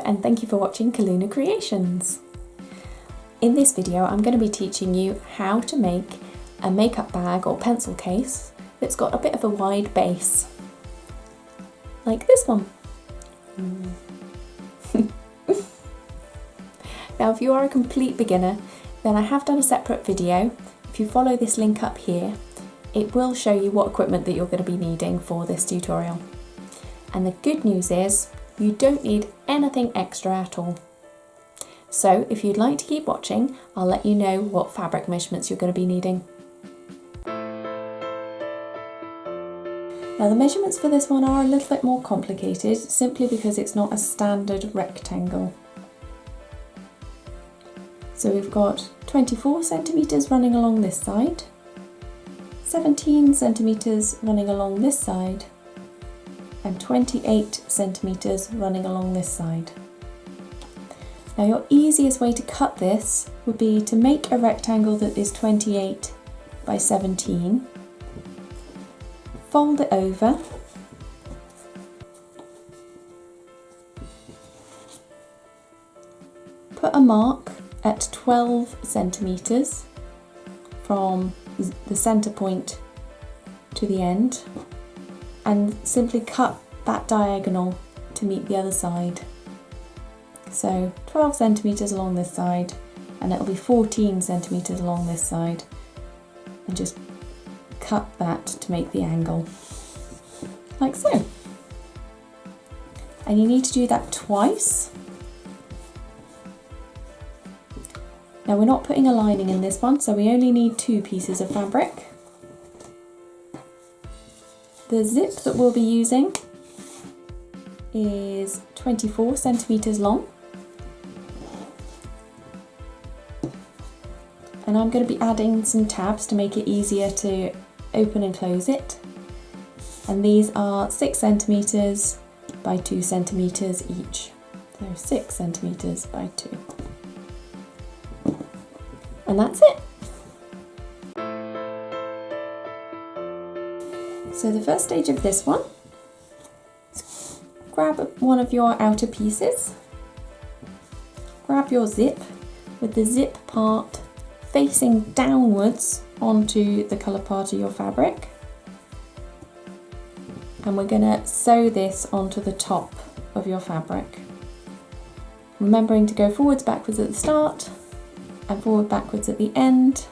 and thank you for watching Kaluna Creations. In this video I'm going to be teaching you how to make a makeup bag or pencil case that's got a bit of a wide base, like this one. Now if you are a complete beginner, then I have done a separate video. If you follow this link up here, it will show you what equipment that you're going to be needing for this tutorial. And the good news is you don't need anything extra at all. So if you'd like to keep watching, I'll let you know what fabric measurements you're going to be needing. Now the measurements for this one are a little bit more complicated, simply because it's not a standard rectangle. So we've got 24 centimetres running along this side, 17 centimetres running along this side, and 28 centimetres running along this side. Now your easiest way to cut this would be to make a rectangle that is 28 by 17, fold it over, put a mark at 12 centimetres from the centre point to the end, and simply cut that diagonal to meet the other side. So 12 centimetres along this side, and it'll be 14 centimetres along this side, and just cut that to make the angle, like so. And you need to do that twice. Now we're not putting a lining in this one, so we only need 2 pieces of fabric. The zip that we'll be using is 24 centimetres long, and I'm going to be adding some tabs to make it easier to open and close it, and these are 6 centimetres by 2 centimetres each, so 6 centimetres by 2, and that's it. So the first stage of this one is grab one of your outer pieces, grab your zip with the zip part facing downwards onto the colour part of your fabric, and we're going to sew this onto the top of your fabric, remembering to go forwards backwards at the start and forward backwards at the end.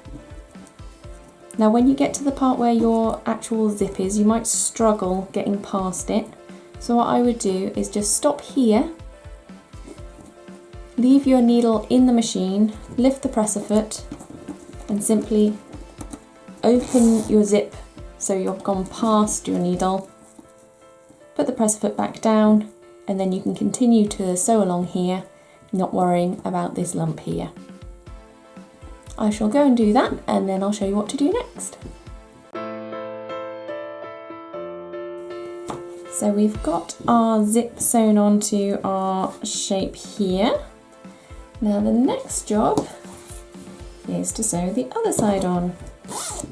Now when you get to the part where your actual zip is, you might struggle getting past it. So what I would do is just stop here, leave your needle in the machine, lift the presser foot, and simply open your zip so you've gone past your needle. Put the presser foot back down, and then you can continue to sew along here, not worrying about this lump here. I shall go and do that, and then I'll show you what to do next. So we've got our zip sewn onto our shape here. Now the next job is to sew the other side on.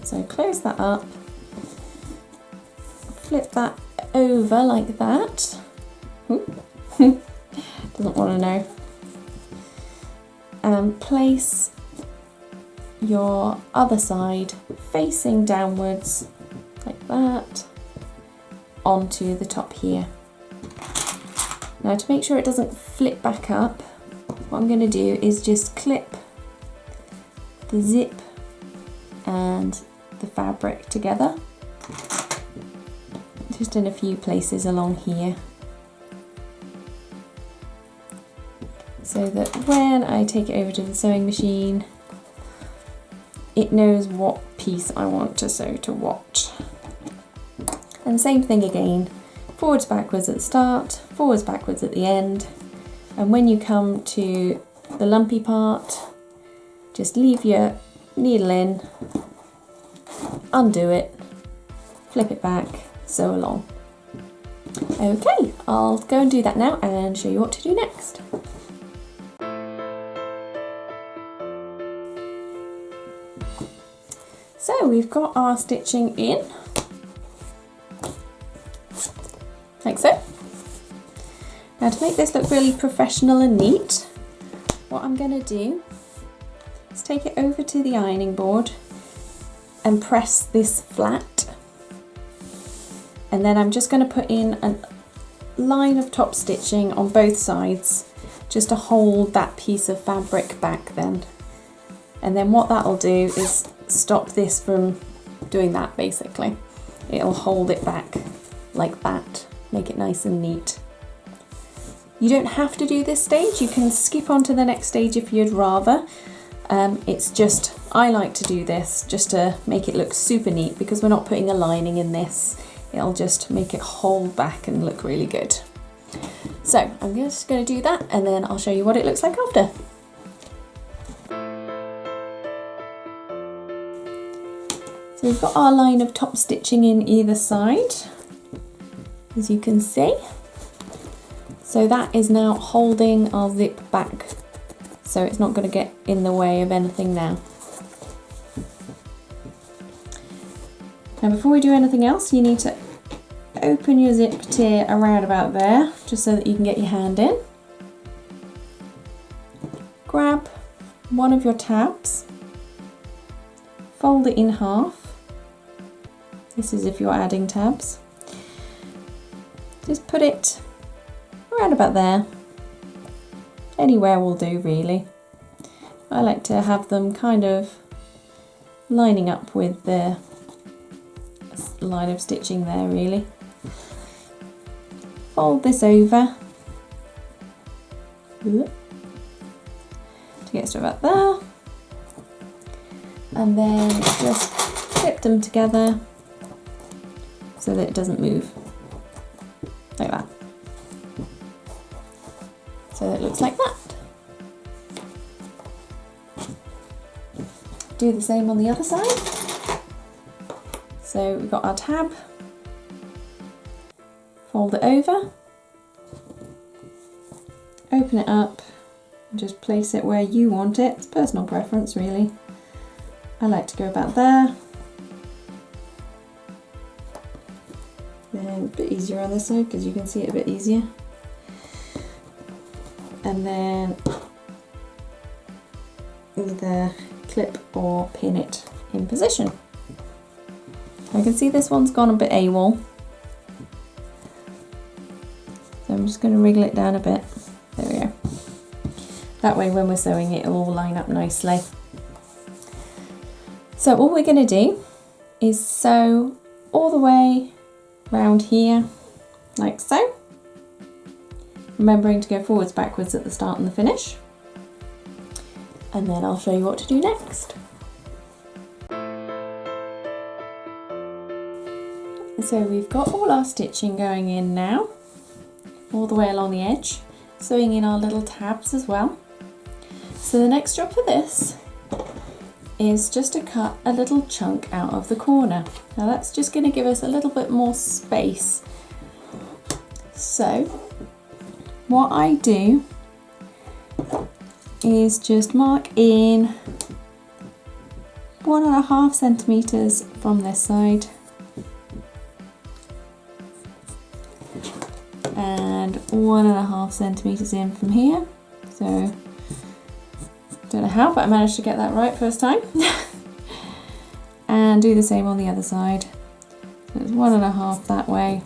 So close that up, flip that over like that. Doesn't want to know. And place your other side facing downwards like that onto the top here. Now to make sure it doesn't flip back up, what I'm going to do is just clip the zip and the fabric together, just in a few places along here, so that when I take it over to the sewing machine, it knows what piece I want to sew to what. And same thing again, forwards backwards at the start, forwards backwards at the end, and when you come to the lumpy part, just leave your needle in, undo it, flip it back, sew along. Okay, I'll go and do that now and show you what to do next. So we've got our stitching in, like so. Now to make this look really professional and neat, what I'm going to do is take it over to the ironing board and press this flat. And then I'm just going to put in a line of top stitching on both sides just to hold that piece of fabric back then. And then what that'll do is stop this from doing that basically. It'll hold it back like that, make it nice and neat. You don't have to do this stage, you can skip on to the next stage if you'd rather. It's just, I like to do this just to make it look super neat because we're not putting a lining in this. It'll just make it hold back and look really good. So I'm just going to do that and then I'll show you what it looks like after. So we've got our line of top stitching in either side, as you can see. So that is now holding our zip back, so it's not going to get in the way of anything now. Now before we do anything else, you need to open your zip tier around about there, just so that you can get your hand in. Grab one of your tabs, fold it in half. This is if you're adding tabs. Just put it around about there. Anywhere will do really. I like to have them kind of lining up with the line of stitching there really. Fold this over to get to about there, and then just clip them together so that it doesn't move, like that. So it looks like that. Do the same on the other side. So we've got our tab, fold it over, open it up, and just place it where you want it. It's personal preference really. I like to go about there. Then a bit easier on this side because you can see it a bit easier. And then either clip or pin it in position. I can see this one's gone a bit AWOL, so I'm just going to wriggle it down a bit. There we go. That way when we're sewing it, it'll all line up nicely. So all we're going to do is sew all the way round here, like so. Remembering to go forwards, backwards at the start and the finish. And then I'll show you what to do next. So we've got all our stitching going in now, all the way along the edge, sewing in our little tabs as well. So the next job for this is just to cut a little chunk out of the corner. Now that's just going to give us a little bit more space. So what I do is just mark in 1.5 centimeters from this side and 1.5 centimeters in from here. So don't know how, but I managed to get that right first time. And do the same on the other side. So it's 1.5 that way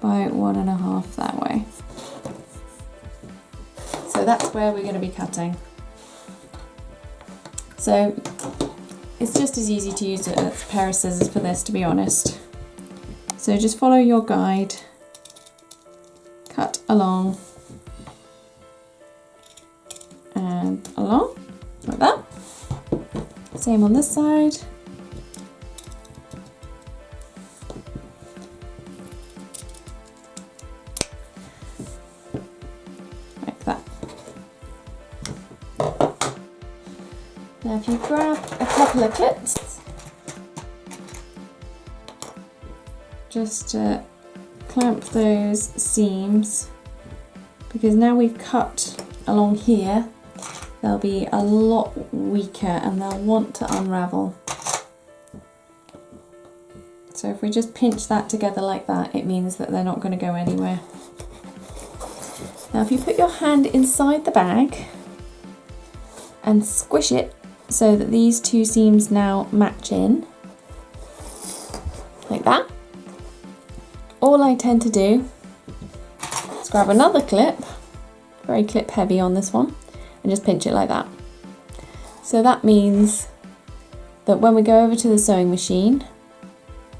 by 1.5 that way. So that's where we're going to be cutting. So it's just as easy to use a pair of scissors for this, to be honest. So just follow your guide, cut along and along, like that. Same on this side. Like that. Now if you grab a couple of clips, just to clamp those seams, because now we've cut along here, they'll be a lot weaker and they'll want to unravel. So if we just pinch that together like that, it means that they're not going to go anywhere. Now if you put your hand inside the bag and squish it so that these two seams now match in, like that, all I tend to do is grab another clip, very clip heavy on this one, and just pinch it like that. So that means that when we go over to the sewing machine,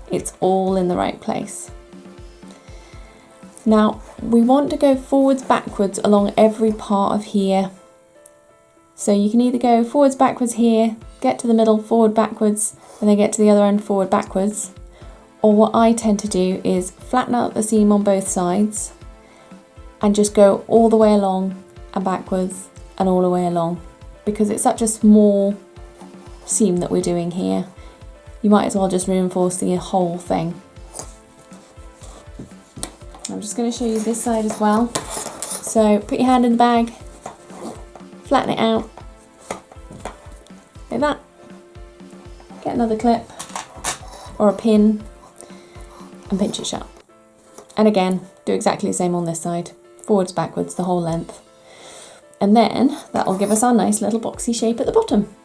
it's all in the right place. Now we want to go forwards, backwards along every part of here. So you can either go forwards, backwards here, get to the middle, forward, backwards, and then get to the other end, forward, backwards. Or what I tend to do is flatten out the seam on both sides and just go all the way along and backwards and all the way along. Because it's such a small seam that we're doing here, you might as well just reinforce the whole thing. I'm just going to show you this side as well. So put your hand in the bag, flatten it out like that, get another clip or a pin and pinch it shut. And again, do exactly the same on this side, forwards, backwards, the whole length. And then that will give us our nice little boxy shape at the bottom.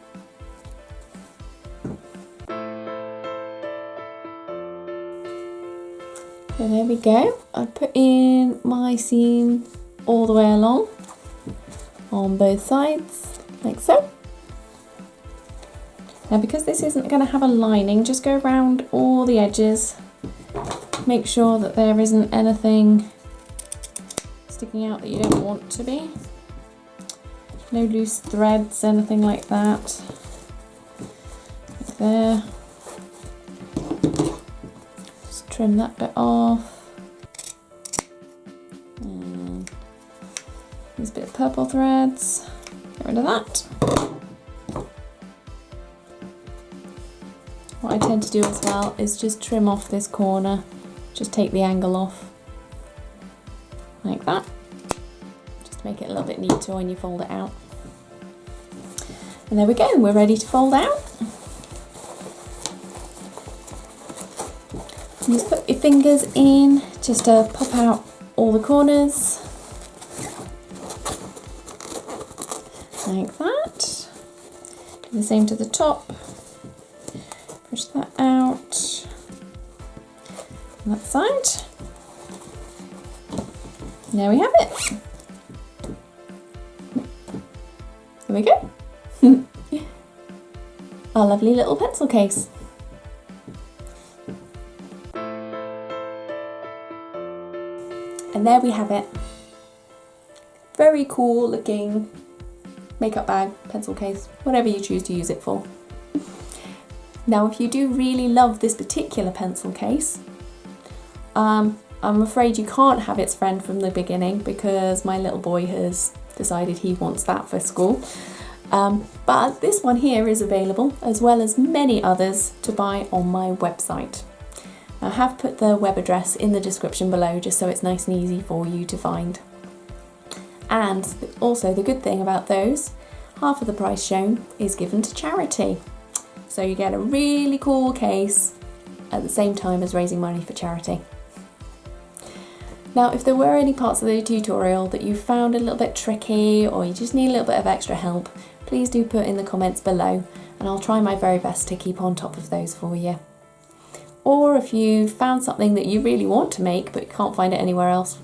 So there we go. I put in my seam all the way along on both sides, like so. Now because this isn't going to have a lining, just go around all the edges. Make sure that there isn't anything sticking out that you don't want to be. No loose threads, anything like that. Like there. Just trim that bit off. And there's a bit of purple threads. Get rid of that. What I tend to do as well is just trim off this corner. Just take the angle off. Like that. Just to make it a little bit neater when you fold it out. And there we go, we're ready to fold out. And just put your fingers in just to pop out all the corners. Like that. Do the same to the top. Push that out. On that side. There we have it. There we go. Our lovely little pencil case. And there we have it. Very cool looking makeup bag, pencil case, whatever you choose to use it for. Now if you do really love this particular pencil case, I'm afraid you can't have its friend from the beginning because my little boy has decided he wants that for school. But this one here is available, as well as many others, to buy on my website. I have put the web address in the description below just so it's nice and easy for you to find. And also the good thing about those, half of the price shown is given to charity. So you get a really cool case at the same time as raising money for charity. Now if there were any parts of the tutorial that you found a little bit tricky or you just need a little bit of extra help, please do put in the comments below and I'll try my very best to keep on top of those for you. Or if you found something that you really want to make but can't find it anywhere else,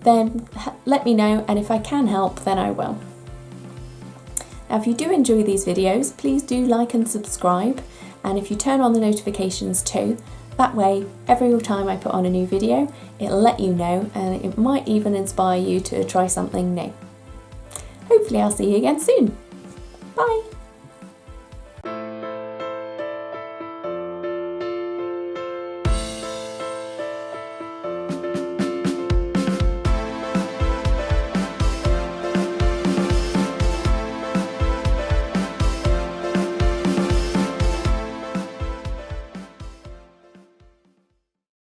then let me know, and if I can help then I will. Now if you do enjoy these videos, please do like and subscribe, and if you turn on the notifications too, that way every time I put on a new video it'll let you know, and it might even inspire you to try something new. Hopefully I'll see you again soon. Bye!